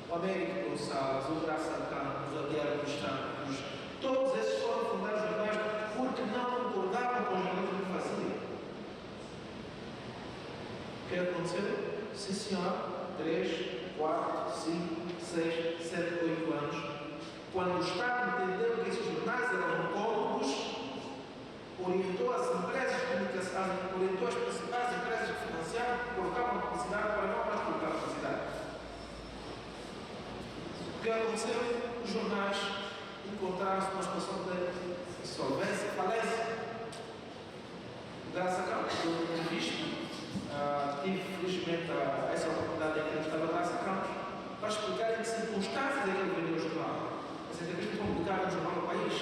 Speaker 2: O Américo Gonçalves, o Graça Campos, o Adriano dos Santos, todos esses foram fundar jornais porque não concordavam com os jornalistas que faziam. O que aconteceu? Sim, senhor, 3, 4, 5, 6, 7, 8 anos. Quando o Estado entendeu que esses jornais eram cômodos, orientou as empresas de comunicação, orientou as principais empresas que financiavam, que colocavam publicidade para não mais colocar publicidade. O que aconteceu? Os jornais encontraram-se numa situação de insolvência, falência. Graças a Deus, eu entrevista, tive felizmente essa oportunidade de entrevistar o Graça Campos para explicar em que circunstâncias é que ele vendeu o jornal. Essa entrevista foi publicada no Jornal do País.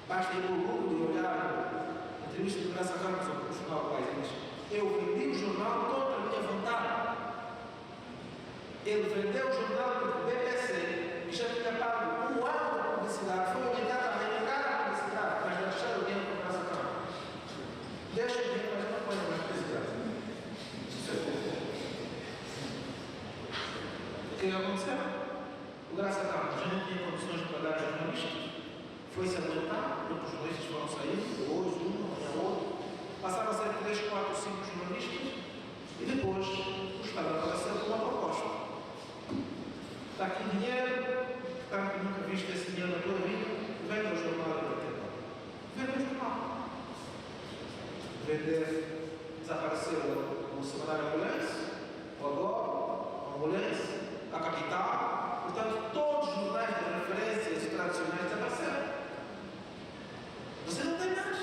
Speaker 2: Basta ir ao Google e olhar a entrevista do Graça Campos no Jornal do País. Eu vendi o jornal contra a minha vontade. Ele vendeu o jornal do BBC, que já tinha pago um ano de publicidade, foi orientado a retirar a publicidade, mas deixar o dinheiro para o Graça Campos. Deixa o dinheiro, mas não põe mais publicidade. O que aconteceu? O Graça Campos já não tinha condições de pagar jornalistas, foi-se aguentar, porque os jornalistas foram saindo, hoje, amanhã outro, passaram a ser 3, 4, 5 jornalistas, e depois o Estado apareceu com uma proposta. Está aqui dinheiro, está que nunca viste esse dinheiro na tua vida, vende ao jornal da TV. Vende ao jornal. Vender, desapareceu o Semanário Ambulense, o Agora, a Ambulense, a Capital. Portanto, todos os jornais de referências tradicionais desapareceram. Você não tem mais.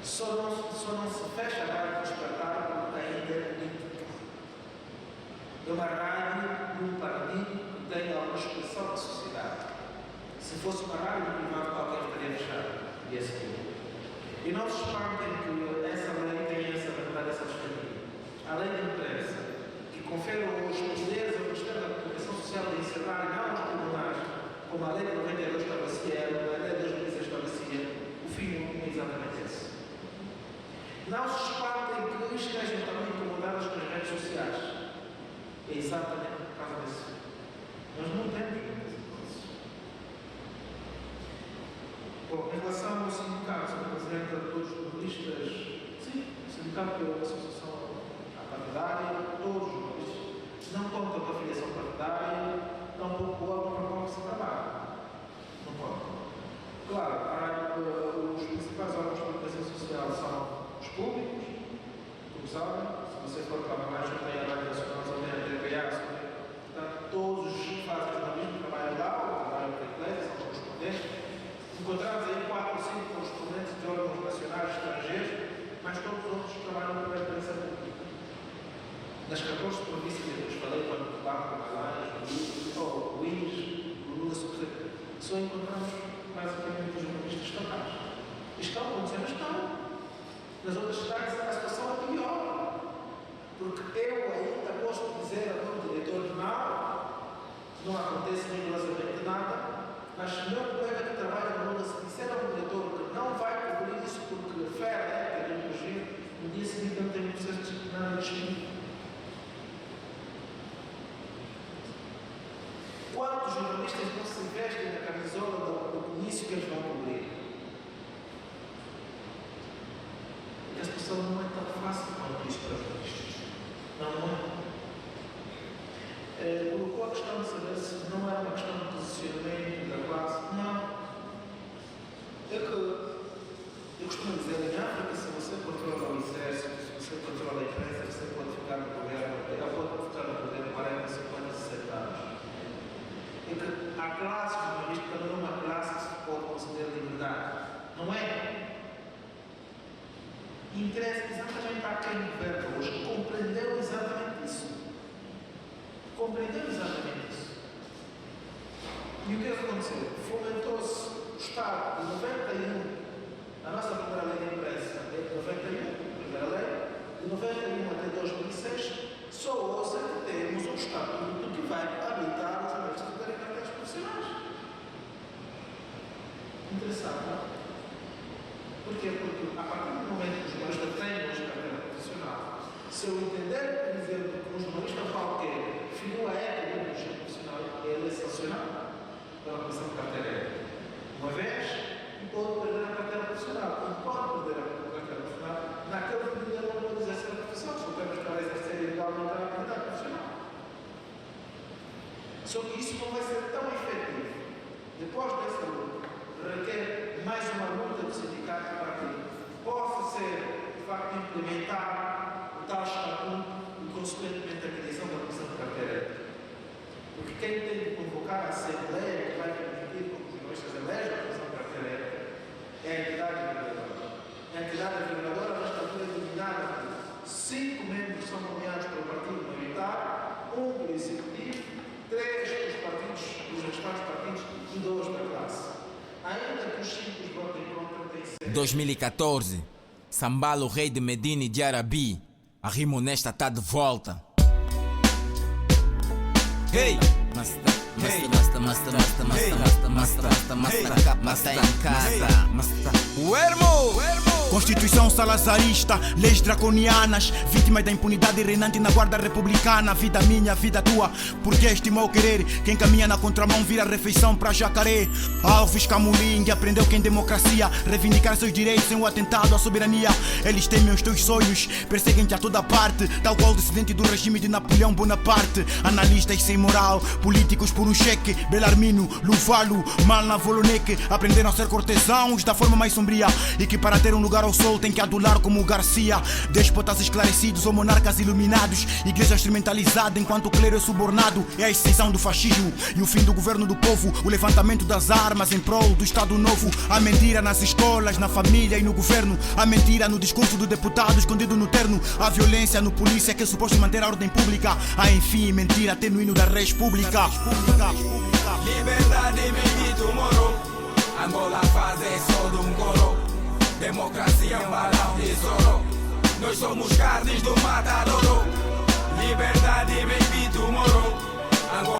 Speaker 2: Só não se fecha a rádio do espetáculo porque ainda é política. É uma rádio de um partido que tem alguma expressão da sociedade. Se fosse uma rádio privada, qualquer estaria fechada. E assim. E não se espantem que essa lei tem essa verdade, essa disciplina. A lei de imprensa, que confere os poderes ao Ministério da Comunicação Social de encerrar não os tribunais, como a lei de 92 estabelecia, a lei de 2016 estabelecia, o fim é exatamente esse. Não se espantem que estejam também incomodadas com as redes sociais. É exatamente por causa disso. Nós não temos muitas coisas. Bom, em relação ao sindicato, sou presidente de todos os jornalistas, sim, o sindicato é uma associação partidária, todos os jornalistas não contam com a filiação partidária, tampouco o órgão para qual se trabalha. Não contam. Claro, os principais órgãos de comunicação social são os públicos, como sabem, se você for trabalhar junto à Rádio Nacional, você tem a TPA, portanto, todos os que fazem jornalismo trabalham lá, ou trabalham para a Igreja, são correspondentes. Encontramos aí 4 ou 5 correspondentes de órgãos nacionais estrangeiros, mas todos os outros trabalham para a imprensa pública. Nas 14 províncias que eu falei, quando Banco, Malange, o INES, o Lula, só encontramos basicamente os jornalistas estatais. Estão acontecendo, estão. Nas outras cidades a situação é pior. Porque eu ainda posso dizer ao meu diretor não acontece rigorosamente nada, mas se o meu colega que trabalha no mundo se disser ao diretor que não vai cobrir isso porque fere a ética do regime, no dia seguinte não tem um processo disciplinar distinto. Quantos jornalistas não se vestem na camisola do comício que eles vão cobrir? Porque a situação não é tão fácil quanto isso para os jornalistas. Não é? Colocou a questão de saber se não é uma questão de posicionamento da classe. Não. É que eu costumo dizer em África, se você controla o exército, se você controla a imprensa, você pode ficar no governo, ela pode ficar no governo 40, 50, 60 anos. É que a classe jornalística não é uma classe que se pode considerar liberdade. Não é? Interessa exatamente a quem governa hoje. Compreendeu exatamente isso. Compreendeu exatamente isso. E o que aconteceu? Fomentou-se o Estado de 91, a nossa primeira lei de imprensa é de 91, a primeira lei, de 91 até 2006, só ouça que temos um estatuto que vai habilitar os jornalistas a terem carteiras profissionais. Interessante, não? Porquê? Porque a partir do momento que os jornalistas têm hoje carteira profissional, se eu entender, por exemplo, que um jornalista qualquer feriu a ética do regime profissional, ele é sancionado pela Comissão de Carteira Ética. Uma vez, e pode perder a carteira profissional. E pode perder a carteira profissional, naquele período ele não pode exercer a profissão, se o tema está a exercer ilegalmente a atividade profissional. Só que isso não vai ser tão efetivo. Depois dessa luta, requer mais uma luta do sindicato para que possa ser, de facto, implementar o tal estatuto e, consequentemente, a criação da Comissão de Carteira Ética. Porque quem tem de convocar a Assembleia que vai permitir que os jornalistas elejam a Comissão de Carteira Ética é a entidade reguladora. A entidade reguladora, nesta altura, é dominada por 5 membros que são nomeados pelo partido maioritário, 1 pelo executivo, 3 pelos partidos, dos restantes partidos e 2 da classe. Ainda que os 5 votem contra, tem 6.
Speaker 8: 2014, Sambalo, rei de Medina e de Arabi. A rima honesta tá de volta. Hey!
Speaker 9: Constituição salazarista, leis draconianas, vítimas da impunidade reinante na guarda republicana. Vida minha, vida tua, porque estimou querer. Quem caminha na contramão vira refeição pra jacaré. Alves Camulim aprendeu que em democracia reivindicar seus direitos sem o atentado à soberania. Eles temem os teus sonhos, perseguem-te a toda parte, tal qual o descendente do regime de Napoleão Bonaparte. Analistas sem moral, políticos por um cheque. Belarmino, Luvalo, Malna Voloneque aprenderam a ser cortesãos da forma mais sombria, e que para ter um lugar ao sol tem que adular como Garcia. Déspotas esclarecidos ou monarcas iluminados, igreja instrumentalizada enquanto o clero é subornado. É a extinção do fascismo e o fim do governo do povo, o levantamento das armas em prol do Estado Novo. A mentira nas escolas, na família e no governo, a mentira no discurso do deputado escondido no terno, a violência no polícia que é suposto manter a ordem pública, a enfim mentira até no hino da res pública.
Speaker 8: Liberdade me tu moro, Angola faz só de um coro. Democracia é um balão de soro, nós somos carnes do matadouro. Liberdade me tu moro.